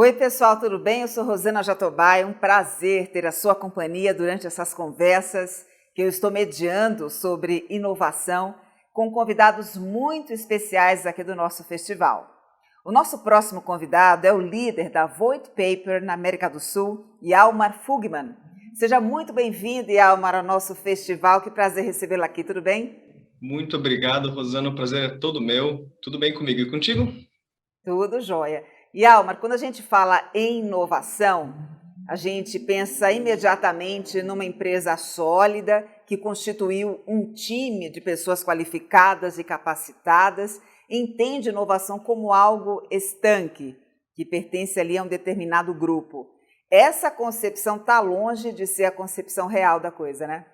Oi, pessoal, tudo bem? Eu sou Rosana Jatobá. É um prazer ter a sua companhia durante essas conversas que eu estou mediando sobre inovação com convidados muito especiais aqui do nosso festival. O nosso próximo convidado é o líder da Voith Paper na América do Sul, Hjalmar Fugman. Seja muito bem-vindo, Hjalmar, ao nosso festival. Que prazer recebê-lo aqui, tudo bem? Muito obrigado, Rosana. O prazer é todo meu. Tudo bem comigo e contigo? Tudo jóia. E Almar, quando a gente fala em inovação, a gente pensa imediatamente numa empresa sólida que constituiu um time de pessoas qualificadas e capacitadas, entende inovação como algo estanque, que pertence ali a um determinado grupo. Essa concepção está longe de ser a concepção real da coisa, né?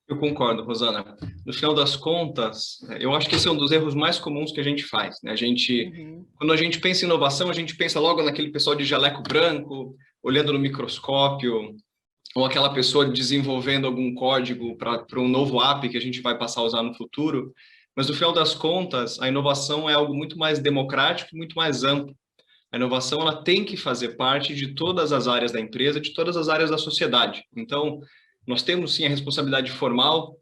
Eu concordo, Rosana. No final das contas, eu acho que esse é um dos erros mais comuns que a gente faz, né? Uhum. Quando a gente pensa em inovação, a gente pensa logo naquele pessoal de jaleco branco, olhando no microscópio, ou aquela pessoa desenvolvendo algum código para um novo app que a gente vai passar a usar no futuro. Mas no final das contas, a inovação é algo muito mais democrático e muito mais amplo. A inovação ela tem que fazer parte de todas as áreas da empresa, de todas as áreas da sociedade. Então, nós temos sim a responsabilidade formal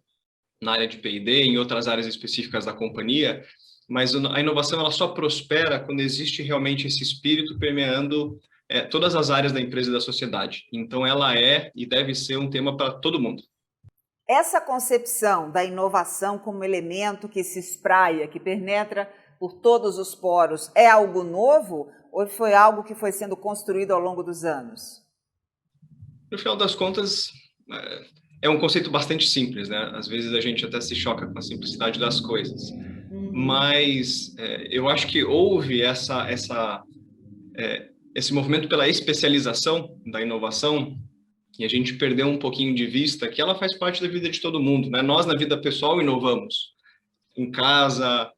na área de P&D, em outras áreas específicas da companhia, mas a inovação ela só prospera quando existe realmente esse espírito permeando todas as áreas da empresa e da sociedade. Então, ela é e deve ser um tema para todo mundo. Essa concepção da inovação como elemento que se espraia, que penetra por todos os poros, é algo novo ou foi algo que foi sendo construído ao longo dos anos? No final das contas, é um conceito bastante simples, né? Às vezes a gente até se choca com a simplicidade das coisas. Uhum. Mas eu acho que houve esse movimento pela especialização da inovação e a gente perdeu um pouquinho de vista que ela faz parte da vida de todo mundo, né? Nós, na vida pessoal, inovamos em casa,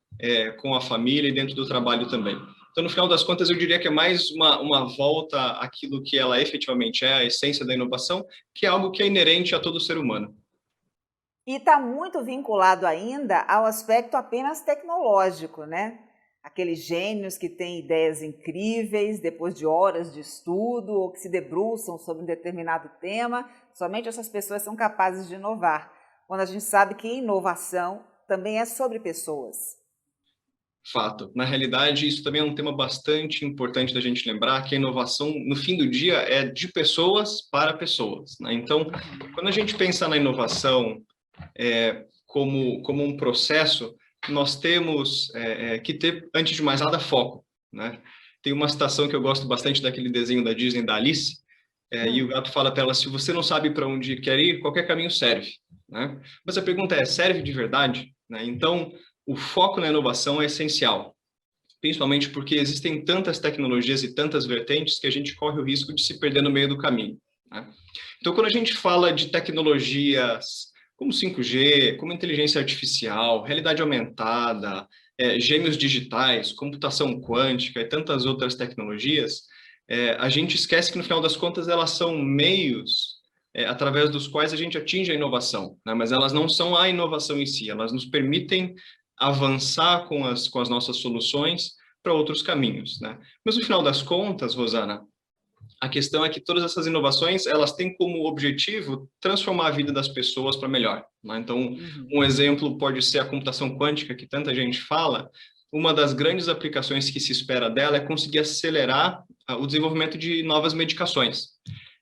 com a família e dentro do trabalho também. Então, no final das contas, eu diria que é mais uma volta àquilo que ela efetivamente é, a essência da inovação, que é algo que é inerente a todo ser humano. E está muito vinculado ainda ao aspecto apenas tecnológico, né? Aqueles gênios que têm ideias incríveis depois de horas de estudo ou que se debruçam sobre um determinado tema, somente essas pessoas são capazes de inovar. Quando a gente sabe que inovação também é sobre pessoas. Fato. Na realidade, isso também é um tema bastante importante da gente lembrar, que a inovação, no fim do dia, é de pessoas para pessoas, né? Então, Uhum. quando a gente pensa na inovação como um processo, nós temos que ter, antes de mais nada, foco, né? Tem uma citação que eu gosto bastante daquele desenho da Disney, da Alice, e o Hum. gato fala para ela, se você não sabe para onde quer ir, qualquer caminho serve, né? Mas a pergunta é, serve de verdade? Né? Então, o foco na inovação é essencial, principalmente porque existem tantas tecnologias e tantas vertentes que a gente corre o risco de se perder no meio do caminho, né? Então, quando a gente fala de tecnologias como 5G, como inteligência artificial, realidade aumentada, gêmeos digitais, computação quântica e tantas outras tecnologias, a gente esquece que, no final das contas, elas são meios através dos quais a gente atinge a inovação, né? Mas elas não são a inovação em si, elas nos permitem avançar com as nossas soluções para outros caminhos, né? Mas, no final das contas, Rosana, a questão é que todas essas inovações, elas têm como objetivo transformar a vida das pessoas para melhor, né? Então, Uhum. um exemplo pode ser a computação quântica, que tanta gente fala. Uma das grandes aplicações que se espera dela é conseguir acelerar o desenvolvimento de novas medicações.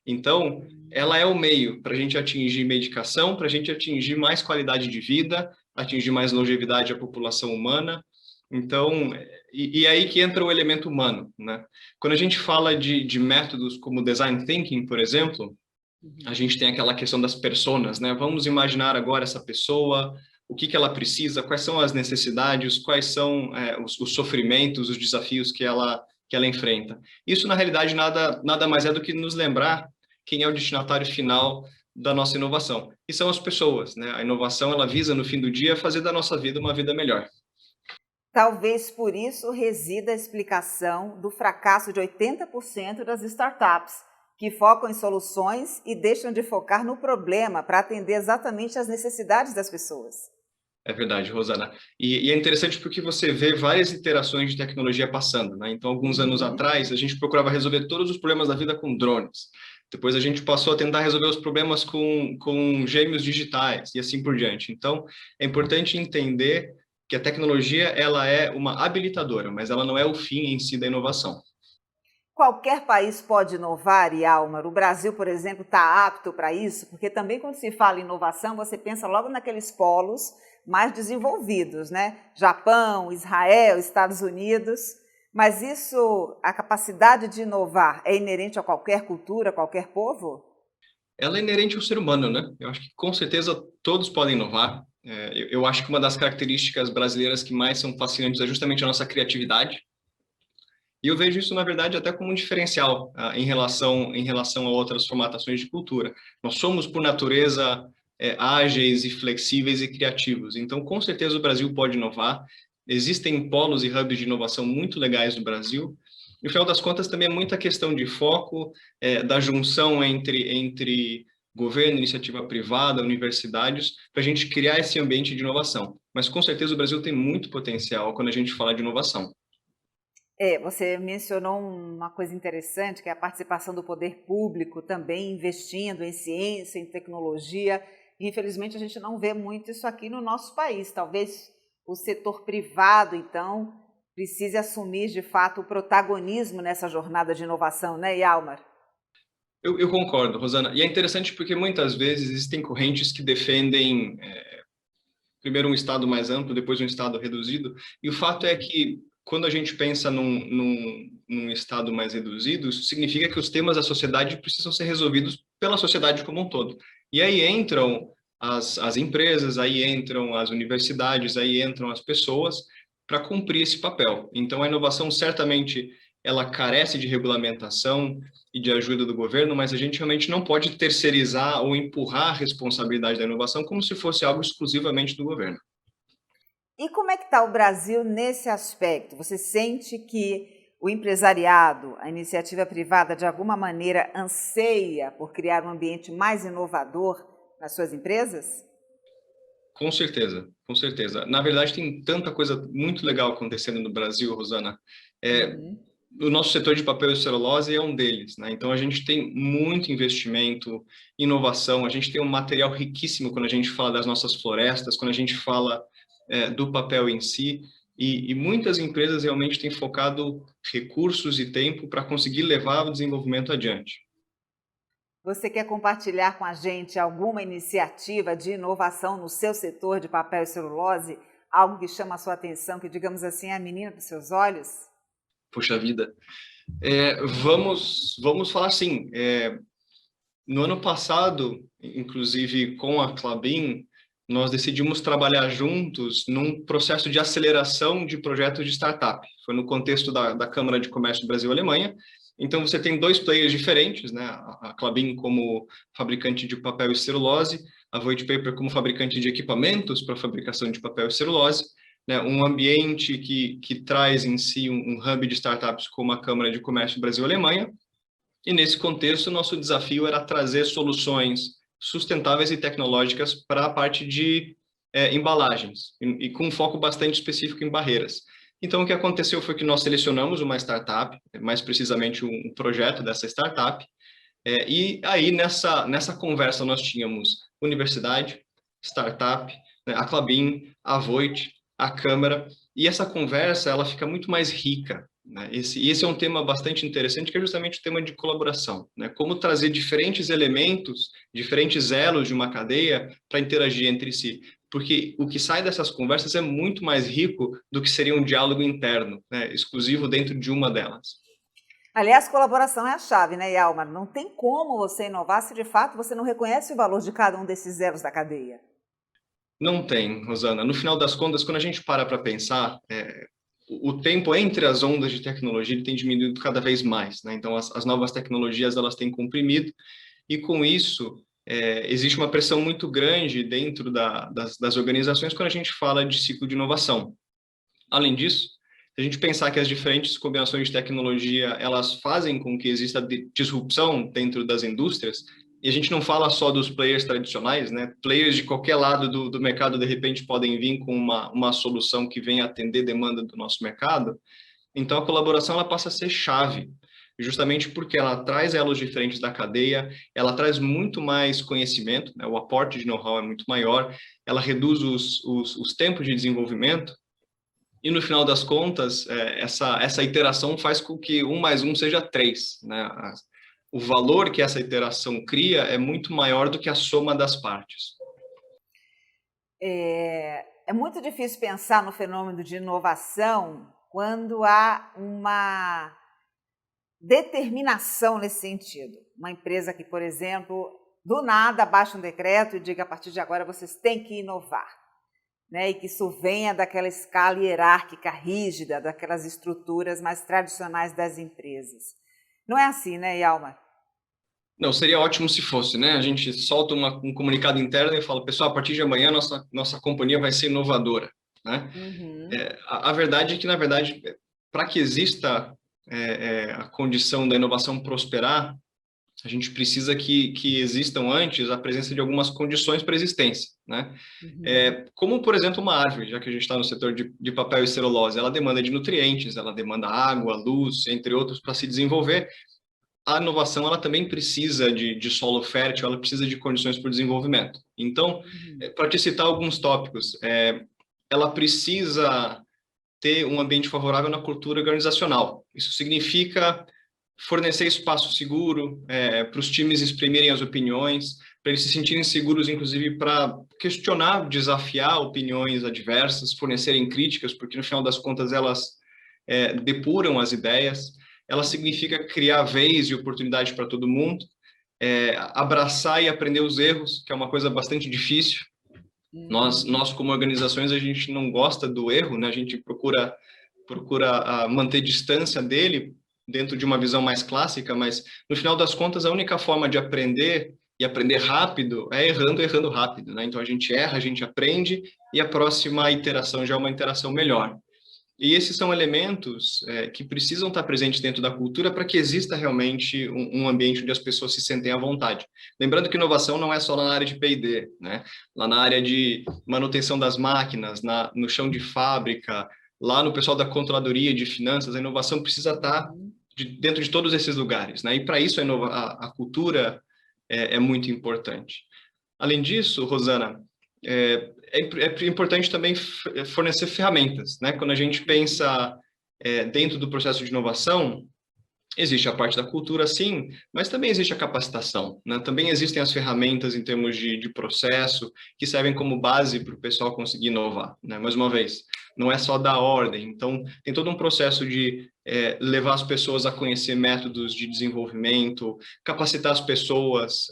Então, ela é o meio para a gente atingir medicação, para a gente atingir mais qualidade de vida, atingir mais longevidade à população humana. Então, e aí que entra o elemento humano, né? Quando a gente fala de métodos como design thinking, por exemplo, a Uhum. gente tem aquela questão das personas, né? Vamos imaginar agora essa pessoa, o que ela precisa, quais são as necessidades, quais são os sofrimentos, os desafios que ela enfrenta. Isso, na realidade, nada mais é do que nos lembrar quem é o destinatário final da nossa inovação. E são as pessoas, né? A inovação, ela visa, no fim do dia, fazer da nossa vida uma vida melhor. Talvez por isso resida a explicação do fracasso de 80% das startups, que focam em soluções e deixam de focar no problema para atender exatamente às necessidades das pessoas. É verdade, Rosana. E é interessante porque você vê várias iterações de tecnologia passando, né? Então, alguns anos Uhum. atrás, a gente procurava resolver todos os problemas da vida com drones. Depois, a gente passou a tentar resolver os problemas com gêmeos digitais e assim por diante. Então, é importante entender que a tecnologia ela é uma habilitadora, mas ela não é o fim em si da inovação. Qualquer país pode inovar, Yalmar. O Brasil, por exemplo, está apto para isso, porque também quando se fala em inovação, você pensa logo naqueles polos mais desenvolvidos, né? Japão, Israel, Estados Unidos. Mas isso, a capacidade de inovar, é inerente a qualquer cultura, a qualquer povo? Ela é inerente ao ser humano, né? Eu acho que com certeza todos podem inovar. Eu acho que uma das características brasileiras que mais são fascinantes é justamente a nossa criatividade. E eu vejo isso, na verdade, até como um diferencial em relação a outras formatações de cultura. Nós somos, por natureza, ágeis e flexíveis e criativos. Então, com certeza, o Brasil pode inovar. Existem polos e hubs de inovação muito legais no Brasil. No final das contas, também é muita questão de foco, da junção entre governo, iniciativa privada, universidades, para a gente criar esse ambiente de inovação. Mas, com certeza, o Brasil tem muito potencial quando a gente fala de inovação. Você mencionou uma coisa interessante, que é a participação do poder público também investindo em ciência, em tecnologia. Infelizmente, a gente não vê muito isso aqui no nosso país. Talvez o setor privado, então, precise assumir de fato o protagonismo nessa jornada de inovação, né, Yalmar? Eu concordo, Rosana. E é interessante porque muitas vezes existem correntes que defendem, primeiro um Estado mais amplo, depois um Estado reduzido. E o fato é que, quando a gente pensa num Estado mais reduzido, isso significa que os temas da sociedade precisam ser resolvidos pela sociedade como um todo. E aí entram as empresas, aí entram as universidades, aí entram as pessoas para cumprir esse papel. Então, a inovação certamente ela carece de regulamentação e de ajuda do governo, mas a gente realmente não pode terceirizar ou empurrar a responsabilidade da inovação como se fosse algo exclusivamente do governo. E como é que está o Brasil nesse aspecto? Você sente que o empresariado, a iniciativa privada, de alguma maneira anseia por criar um ambiente mais inovador nas suas empresas? Com certeza, com certeza. Na verdade, tem tanta coisa muito legal acontecendo no Brasil, Rosana. É, Uhum. o nosso setor de papel e celulose é um deles, né? Então, a gente tem muito investimento, inovação, a gente tem um material riquíssimo quando a gente fala das nossas florestas, quando a gente fala, do papel em si, e muitas empresas realmente têm focado recursos e tempo para conseguir levar o desenvolvimento adiante. Você quer compartilhar com a gente alguma iniciativa de inovação no seu setor de papel e celulose? Algo que chama a sua atenção, que, digamos assim, é a menina dos seus olhos? Poxa vida. Vamos falar assim. No ano passado, inclusive com a Klabin, nós decidimos trabalhar juntos num processo de aceleração de projetos de startup. Foi no contexto da Câmara de Comércio Brasil-Alemanha. Então, você tem dois players diferentes, né? A Klabin como fabricante de papel e celulose, a Voith Paper como fabricante de equipamentos para fabricação de papel e celulose, né? Um ambiente que traz em si um hub de startups como a Câmara de Comércio Brasil-Alemanha, e nesse contexto, nosso desafio era trazer soluções sustentáveis e tecnológicas para a parte de embalagens, e com um foco bastante específico em barreiras. Então, o que aconteceu foi que nós selecionamos uma startup, mais precisamente um projeto dessa startup, e aí nessa conversa nós tínhamos universidade, startup, né, a Klabin, a Voith, a Câmara, e essa conversa ela fica muito mais rica, né? Esse é um tema bastante interessante, que é justamente o tema de colaboração, né? Como trazer diferentes elementos, diferentes elos de uma cadeia para interagir entre si. Porque o que sai dessas conversas é muito mais rico do que seria um diálogo interno, né, exclusivo dentro de uma delas. Aliás, colaboração é a chave, né, Yalmar? Não tem como você inovar se de fato você não reconhece o valor de cada um desses elos da cadeia. Não tem, Rosana. No final das contas, quando a gente para pensar, o tempo entre as ondas de tecnologia ele tem diminuído cada vez mais, né? Então, as novas tecnologias elas têm comprimido, e com isso existe uma pressão muito grande dentro das organizações quando a gente fala de ciclo de inovação. Além disso, se a gente pensar que as diferentes combinações de tecnologia elas fazem com que exista disrupção dentro das indústrias, E a gente não fala só dos players tradicionais, né? Players de qualquer lado do mercado, de repente, podem vir com uma solução que venha atender demanda do nosso mercado. Então, a colaboração ela passa a ser chave, justamente porque ela traz elos diferentes da cadeia, ela traz muito mais conhecimento, né? O aporte de know-how é muito maior, ela reduz os tempos de desenvolvimento, e no final das contas, essa iteração faz com que 1 mais 1 seja 3, né? O valor que essa iteração cria é muito maior do que a soma das partes. É muito difícil pensar no fenômeno de inovação quando há uma determinação nesse sentido. Uma empresa que, por exemplo, do nada baixa um decreto e diga a partir de agora vocês têm que inovar, né? E que isso venha daquela escala hierárquica rígida, daquelas estruturas mais tradicionais das empresas. Não é assim, né, Hjalmar? Não, seria ótimo se fosse, né? A gente solta um comunicado interno e fala, pessoal, a partir de amanhã nossa companhia vai ser inovadora, né? Uhum. A verdade é que, na verdade, para que exista a condição da inovação prosperar, a gente precisa que existam antes a presença de algumas condições para a existência, né? Uhum. Como, por exemplo, uma árvore, já que a gente está no setor de papel e celulose, ela demanda de nutrientes, ela demanda água, luz, entre outros, para se desenvolver. A inovação ela também precisa de solo fértil, ela precisa de condições para o desenvolvimento. Então, para te citar alguns tópicos, ela precisa ter um ambiente favorável na cultura organizacional. Isso significa fornecer espaço seguro para os times exprimirem as opiniões, para eles se sentirem seguros, inclusive, para questionar, desafiar opiniões adversas, fornecerem críticas, porque, no final das contas, elas depuram as ideias. Ela significa criar vez e oportunidade para todo mundo, abraçar e aprender os erros, que é uma coisa bastante difícil. Nós como organizações, a gente não gosta do erro, né? A gente procura manter distância dele dentro de uma visão mais clássica, mas no final das contas, a única forma de aprender e aprender rápido é errando rápido, né? Então a gente erra, a gente aprende e a próxima iteração já é uma iteração melhor. E esses são elementos que precisam estar presentes dentro da cultura para que exista realmente um ambiente onde as pessoas se sentem à vontade. Lembrando que inovação não é só na área de P&D, né? Lá na área de manutenção das máquinas, no chão de fábrica, lá no pessoal da controladoria de finanças, a inovação precisa estar dentro de todos esses lugares, né? E para isso a cultura é muito importante. Além disso, Rosana, é importante também fornecer ferramentas, né? Quando a gente pensa dentro do processo de inovação, existe a parte da cultura, sim, mas também existe a capacitação, né? Também existem as ferramentas em termos de processo que servem como base para o pessoal conseguir inovar, né? Mais uma vez, não é só dar ordem, então tem todo um processo de levar as pessoas a conhecer métodos de desenvolvimento, capacitar as pessoas,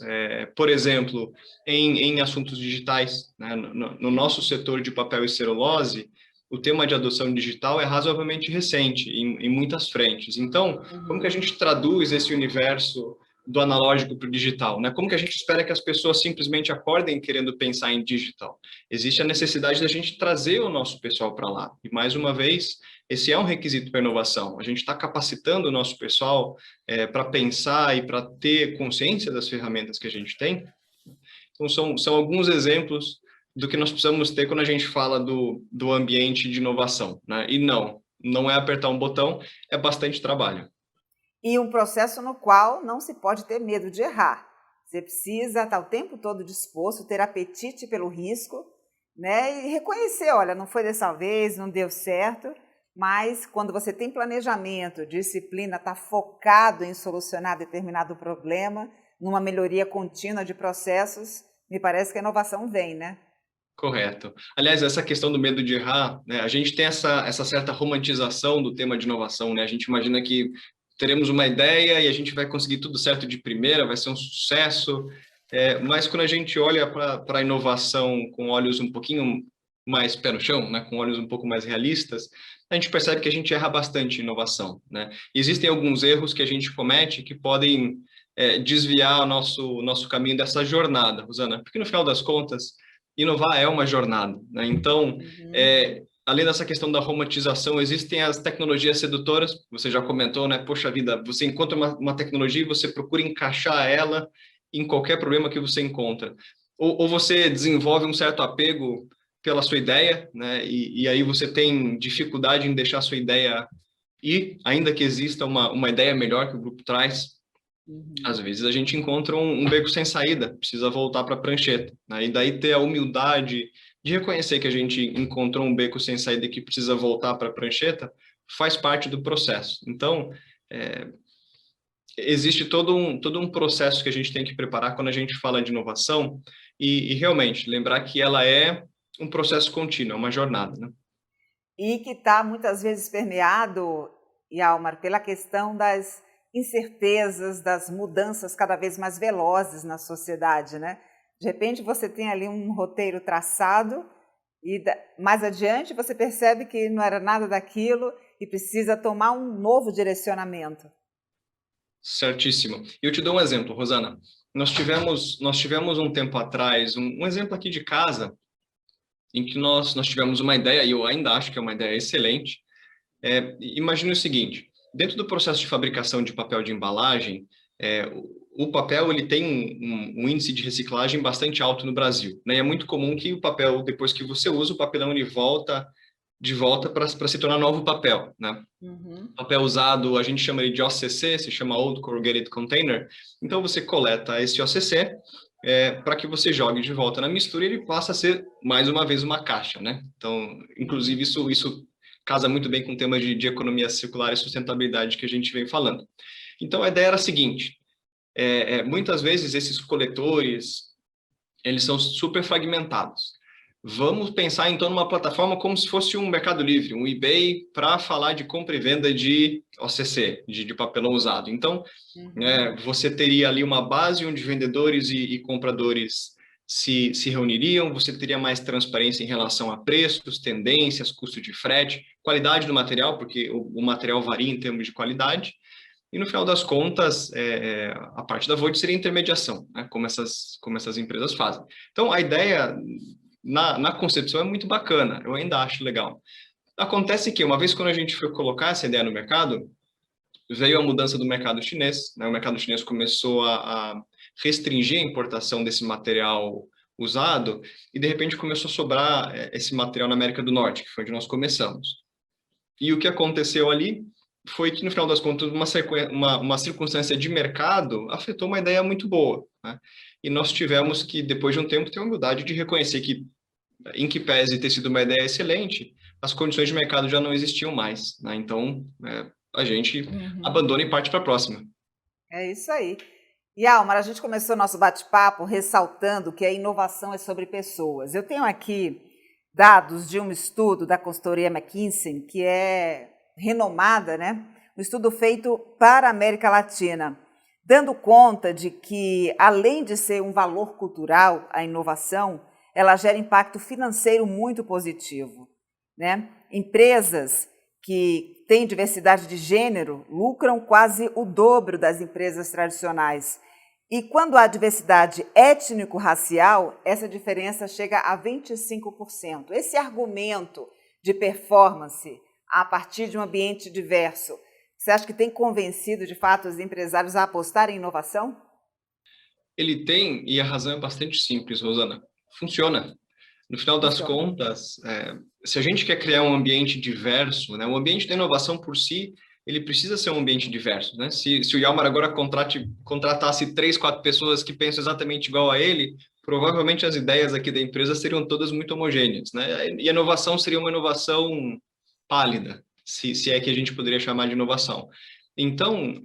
por exemplo, em assuntos digitais, né? No nosso setor de papel e celulose, o tema de adoção digital é razoavelmente recente em muitas frentes. Então, como que a gente traduz esse universo do analógico para o digital, né? Como que a gente espera que as pessoas simplesmente acordem querendo pensar em digital? Existe a necessidade da gente trazer o nosso pessoal para lá. E, mais uma vez, esse é um requisito para a inovação. A gente está capacitando o nosso pessoal para pensar e para ter consciência das ferramentas que a gente tem. Então, são alguns exemplos do que nós precisamos ter quando a gente fala do ambiente de inovação, né? E não é apertar um botão, é bastante trabalho. E um processo no qual não se pode ter medo de errar. Você precisa estar o tempo todo disposto, ter apetite pelo risco, né? E reconhecer, olha, não foi dessa vez, não deu certo, mas quando você tem planejamento, disciplina, está focado em solucionar determinado problema, numa melhoria contínua de processos, me parece que a inovação vem, né? Correto. Aliás, essa questão do medo de errar, né? A gente tem essa certa romantização do tema de inovação, né? A gente imagina que teremos uma ideia e a gente vai conseguir tudo certo de primeira, vai ser um sucesso, mas quando a gente olha para a inovação com olhos um pouquinho mais pé no chão, né? Com olhos um pouco mais realistas, a gente percebe que a gente erra bastante em inovação, né? E existem alguns erros que a gente comete que podem desviar o nosso caminho dessa jornada, Rosana, porque no final das contas, inovar é uma jornada, né? Então, além dessa questão da romantização, existem as tecnologias sedutoras, você já comentou, né? Poxa vida, você encontra uma tecnologia e você procura encaixar ela em qualquer problema que você encontra. Ou você desenvolve um certo apego pela sua ideia, né? E aí você tem dificuldade em deixar a sua ideia ir, ainda que exista uma ideia melhor que o grupo traz. Às vezes a gente encontra um beco sem saída, precisa voltar para a prancheta, né? E daí ter a humildade de reconhecer que a gente encontrou um beco sem saída e que precisa voltar para a prancheta, faz parte do processo. Então, existe todo um processo que a gente tem que preparar quando a gente fala de inovação e realmente lembrar que ela é um processo contínuo, é uma jornada, né? E que está muitas vezes permeado, Yalmar, pela questão das incertezas, das mudanças cada vez mais velozes na sociedade, né? De repente você tem ali um roteiro traçado e mais adiante você percebe que não era nada daquilo e precisa tomar um novo direcionamento. Certíssimo. E eu te dou um exemplo, Rosana. Nós tivemos um tempo atrás, um exemplo aqui de casa, em que nós tivemos uma ideia, e eu ainda acho que é uma ideia excelente. Imagine o seguinte, dentro do processo de fabricação de papel de embalagem, o papel ele tem um índice de reciclagem bastante alto no Brasil, né? E é muito comum que o papel, depois que você usa, o papelão ele volta de volta para se tornar novo papel, né? Papel usado, a gente chama ele de OCC, se chama Old Corrugated Container. Então, você coleta esse OCC para que você jogue de volta na mistura e ele passa a ser, mais uma vez, uma caixa, né? Então, inclusive, isso casa muito bem com o tema de economia circular e sustentabilidade que a gente vem falando. Então, a ideia era a seguinte, muitas vezes esses coletores, eles são super fragmentados. Vamos pensar, então, numa plataforma como se fosse um Mercado Livre, um eBay, para falar de compra e venda de OCC, de papelão usado. Então, você teria ali uma base onde vendedores e compradores se reuniriam, você teria mais transparência em relação a preços, tendências, custo de frete, qualidade do material, porque o material varia em termos de qualidade, e no final das contas, a parte da Voit seria intermediação, né, como essas empresas fazem. Então, a ideia na concepção é muito bacana, eu ainda acho legal. Acontece que, uma vez quando a gente foi colocar essa ideia no mercado, veio a mudança do mercado chinês, né? O mercado chinês começou a restringir a importação desse material usado e, de repente, começou a sobrar esse material na América do Norte, que foi onde nós começamos. E o que aconteceu ali foi que, no final das contas, uma circunstância de mercado afetou uma ideia muito boa, né? E nós tivemos que, depois de um tempo, ter a humildade de reconhecer que, em que pese ter sido uma ideia excelente, as condições de mercado já não existiam mais, né? Então, a gente abandona e parte para a próxima. É isso aí. E, Almar, a gente começou nosso bate-papo ressaltando que a inovação é sobre pessoas. Eu tenho aqui dados de um estudo da consultoria McKinsey, que é renomada, né? Um estudo feito para a América Latina, dando conta de que, além de ser um valor cultural, a inovação, ela gera impacto financeiro muito positivo, né? Empresas que têm diversidade de gênero lucram quase o dobro das empresas tradicionais. E quando há diversidade étnico-racial, essa diferença chega a 25%. Esse argumento de performance a partir de um ambiente diverso, você acha que tem convencido, de fato, os empresários a apostarem em inovação? Ele tem, e a razão é bastante simples, Rosana. Funciona. No final das contas, se a gente quer criar um ambiente diverso, né, o ambiente da inovação por si, ele precisa ser um ambiente diverso, né? Se o Yalmar agora contratasse 3, 4 pessoas que pensam exatamente igual a ele, provavelmente as ideias aqui da empresa seriam todas muito homogêneas, né? E a inovação seria uma inovação pálida, se é que a gente poderia chamar de inovação. Então,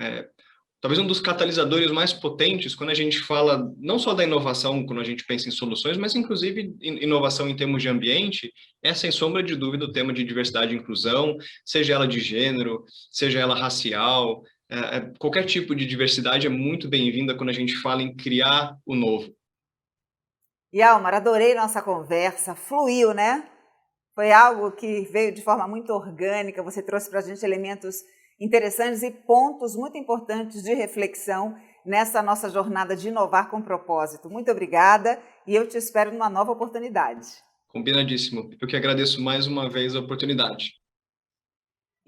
talvez um dos catalisadores mais potentes quando a gente fala não só da inovação, quando a gente pensa em soluções, mas inclusive inovação em termos de ambiente, é sem sombra de dúvida o tema de diversidade e inclusão, seja ela de gênero, seja ela racial, qualquer tipo de diversidade é muito bem-vinda quando a gente fala em criar o novo. Yalmar, adorei nossa conversa, fluiu, né? Foi algo que veio de forma muito orgânica, você trouxe para a gente elementos interessantes e pontos muito importantes de reflexão nessa nossa jornada de inovar com propósito. Muito obrigada e eu te espero numa nova oportunidade. Combinadíssimo. Eu que agradeço mais uma vez a oportunidade.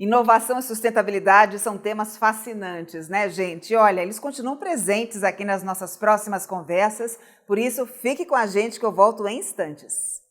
Inovação e sustentabilidade são temas fascinantes, né, gente? Olha, eles continuam presentes aqui nas nossas próximas conversas, por isso fique com a gente que eu volto em instantes.